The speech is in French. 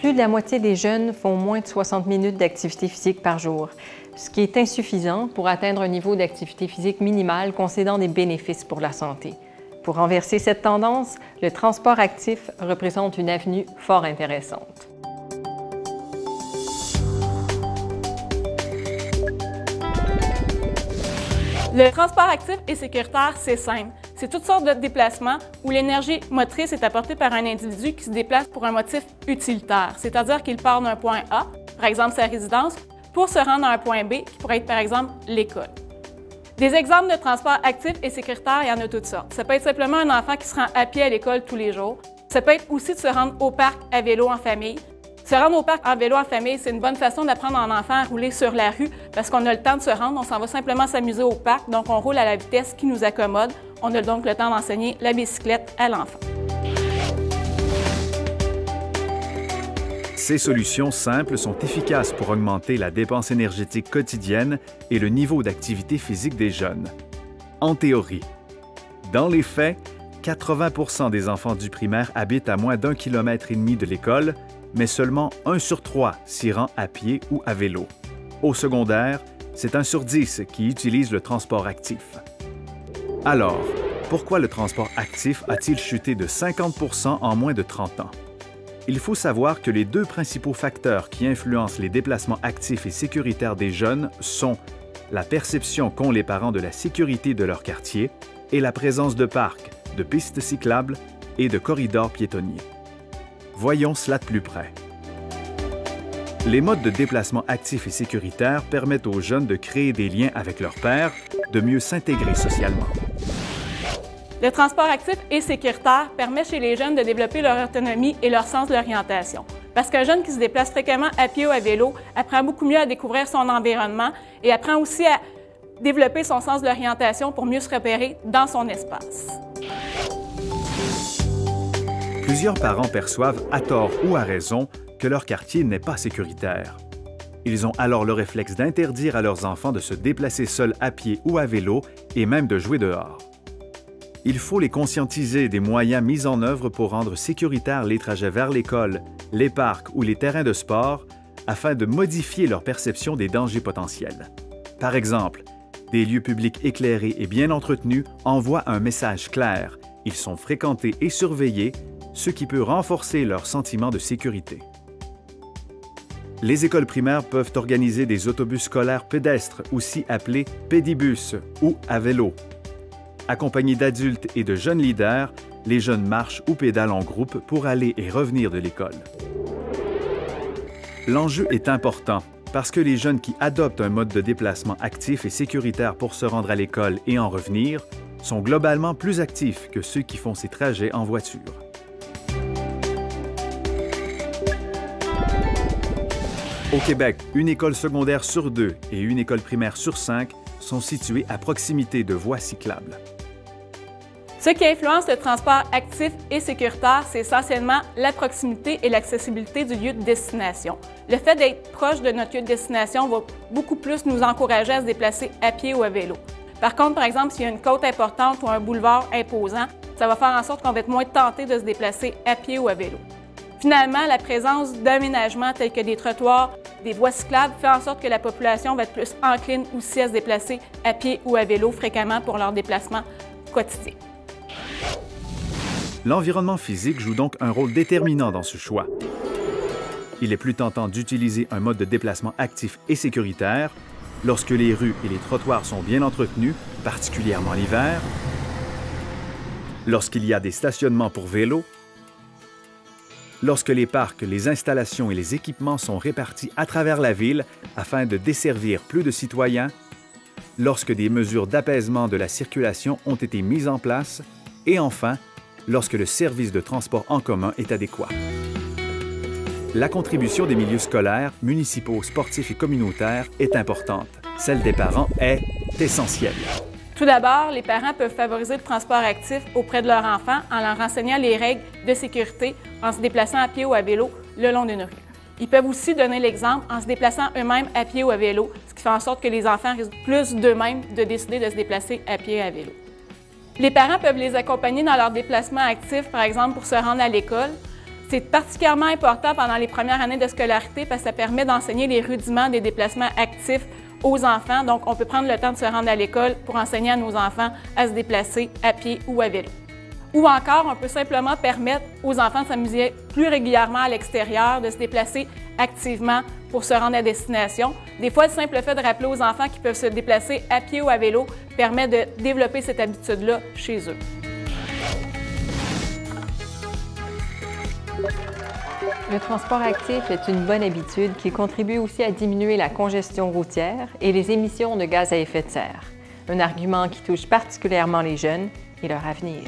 plus de la moitié des jeunes font moins de 60 minutes d'activité physique par jour, ce qui est insuffisant pour atteindre un niveau d'activité physique minimal concédant des bénéfices pour la santé. Pour renverser cette tendance, le transport actif représente une avenue fort intéressante. Le transport actif et sécuritaire, c'est simple. C'est toutes sortes de déplacements où l'énergie motrice est apportée par un individu qui se déplace pour un motif utilitaire, c'est-à-dire qu'il part d'un point A, par exemple sa résidence, pour se rendre à un point B, qui pourrait être par exemple l'école. Des exemples de transport actif et sécuritaire, il y en a toutes sortes. Ça peut être simplement un enfant qui se rend à pied à l'école tous les jours. Ça peut être aussi de se rendre au parc à vélo en famille. Se rendre au parc en vélo en famille, c'est une bonne façon d'apprendre à un enfant à rouler sur la rue parce qu'on a le temps de se rendre, on s'en va simplement s'amuser au parc, donc on roule à la vitesse qui nous accommode. On a donc le temps d'enseigner la bicyclette à l'enfant. Ces solutions simples sont efficaces pour augmenter la dépense énergétique quotidienne et le niveau d'activité physique des jeunes. En théorie. Dans les faits, 80% des enfants du primaire habitent à moins d'1,5 km de l'école, mais seulement 1 sur 3 s'y rend à pied ou à vélo. Au secondaire, c'est 1 sur 10 qui utilise le transport actif. Alors, pourquoi le transport actif a-t-il chuté de 50% en moins de 30 ans? Il faut savoir que les deux principaux facteurs qui influencent les déplacements actifs et sécuritaires des jeunes sont la perception qu'ont les parents de la sécurité de leur quartier et la présence de parcs, de pistes cyclables et de corridors piétonniers. Voyons cela de plus près. Les modes de déplacement actifs et sécuritaires permettent aux jeunes de créer des liens avec leurs pairs, de mieux s'intégrer socialement. Le transport actif et sécuritaire permet chez les jeunes de développer leur autonomie et leur sens de l'orientation. Parce qu'un jeune qui se déplace fréquemment à pied ou à vélo apprend beaucoup mieux à découvrir son environnement et apprend aussi à développer son sens de l'orientation pour mieux se repérer dans son espace. Plusieurs parents perçoivent, à tort ou à raison, que leur quartier n'est pas sécuritaire. Ils ont alors le réflexe d'interdire à leurs enfants de se déplacer seuls à pied ou à vélo et même de jouer dehors. Il faut les conscientiser des moyens mis en œuvre pour rendre sécuritaires les trajets vers l'école, les parcs ou les terrains de sport afin de modifier leur perception des dangers potentiels. Par exemple, des lieux publics éclairés et bien entretenus envoient un message clair. Ils sont fréquentés et surveillés, ce qui peut renforcer leur sentiment de sécurité. Les écoles primaires peuvent organiser des autobus scolaires pédestres, aussi appelés pédibus ou à vélo. Accompagnés d'adultes et de jeunes leaders, les jeunes marchent ou pédalent en groupe pour aller et revenir de l'école. L'enjeu est important parce que les jeunes qui adoptent un mode de déplacement actif et sécuritaire pour se rendre à l'école et en revenir sont globalement plus actifs que ceux qui font ces trajets en voiture. Au Québec, une école secondaire sur 2 et une école primaire sur 5 sont situées à proximité de voies cyclables. Ce qui influence le transport actif et sécuritaire, c'est essentiellement la proximité et l'accessibilité du lieu de destination. Le fait d'être proche de notre lieu de destination va beaucoup plus nous encourager à se déplacer à pied ou à vélo. Par contre, par exemple, s'il y a une côte importante ou un boulevard imposant, ça va faire en sorte qu'on va être moins tenté de se déplacer à pied ou à vélo. Finalement, la présence d'aménagements tels que des trottoirs, des voies cyclables fait en sorte que la population va être plus encline aussi à se déplacer à pied ou à vélo fréquemment pour leurs déplacements quotidiens. L'environnement physique joue donc un rôle déterminant dans ce choix. Il est plus tentant d'utiliser un mode de déplacement actif et sécuritaire lorsque les rues et les trottoirs sont bien entretenus, particulièrement l'hiver, lorsqu'il y a des stationnements pour vélos, lorsque les parcs, les installations et les équipements sont répartis à travers la ville afin de desservir plus de citoyens, lorsque des mesures d'apaisement de la circulation ont été mises en place et enfin, lorsque le service de transport en commun est adéquat. La contribution des milieux scolaires, municipaux, sportifs et communautaires est importante. Celle des parents est essentielle. Tout d'abord, les parents peuvent favoriser le transport actif auprès de leurs enfants en leur enseignant les règles de sécurité en se déplaçant à pied ou à vélo le long d'une rue. Ils peuvent aussi donner l'exemple en se déplaçant eux-mêmes à pied ou à vélo, ce qui fait en sorte que les enfants risquent plus d'eux-mêmes de décider de se déplacer à pied et à vélo. Les parents peuvent les accompagner dans leurs déplacements actifs, par exemple pour se rendre à l'école. C'est particulièrement important pendant les premières années de scolarité parce que ça permet d'enseigner les rudiments des déplacements actifs aux enfants. Donc, on peut prendre le temps de se rendre à l'école pour enseigner à nos enfants à se déplacer à pied ou à vélo. Ou encore, on peut simplement permettre aux enfants de s'amuser plus régulièrement à l'extérieur, de se déplacer activement pour se rendre à destination. Des fois, le simple fait de rappeler aux enfants qu'ils peuvent se déplacer à pied ou à vélo permet de développer cette habitude-là chez eux. Le transport actif est une bonne habitude qui contribue aussi à diminuer la congestion routière et les émissions de gaz à effet de serre, un argument qui touche particulièrement les jeunes et leur avenir.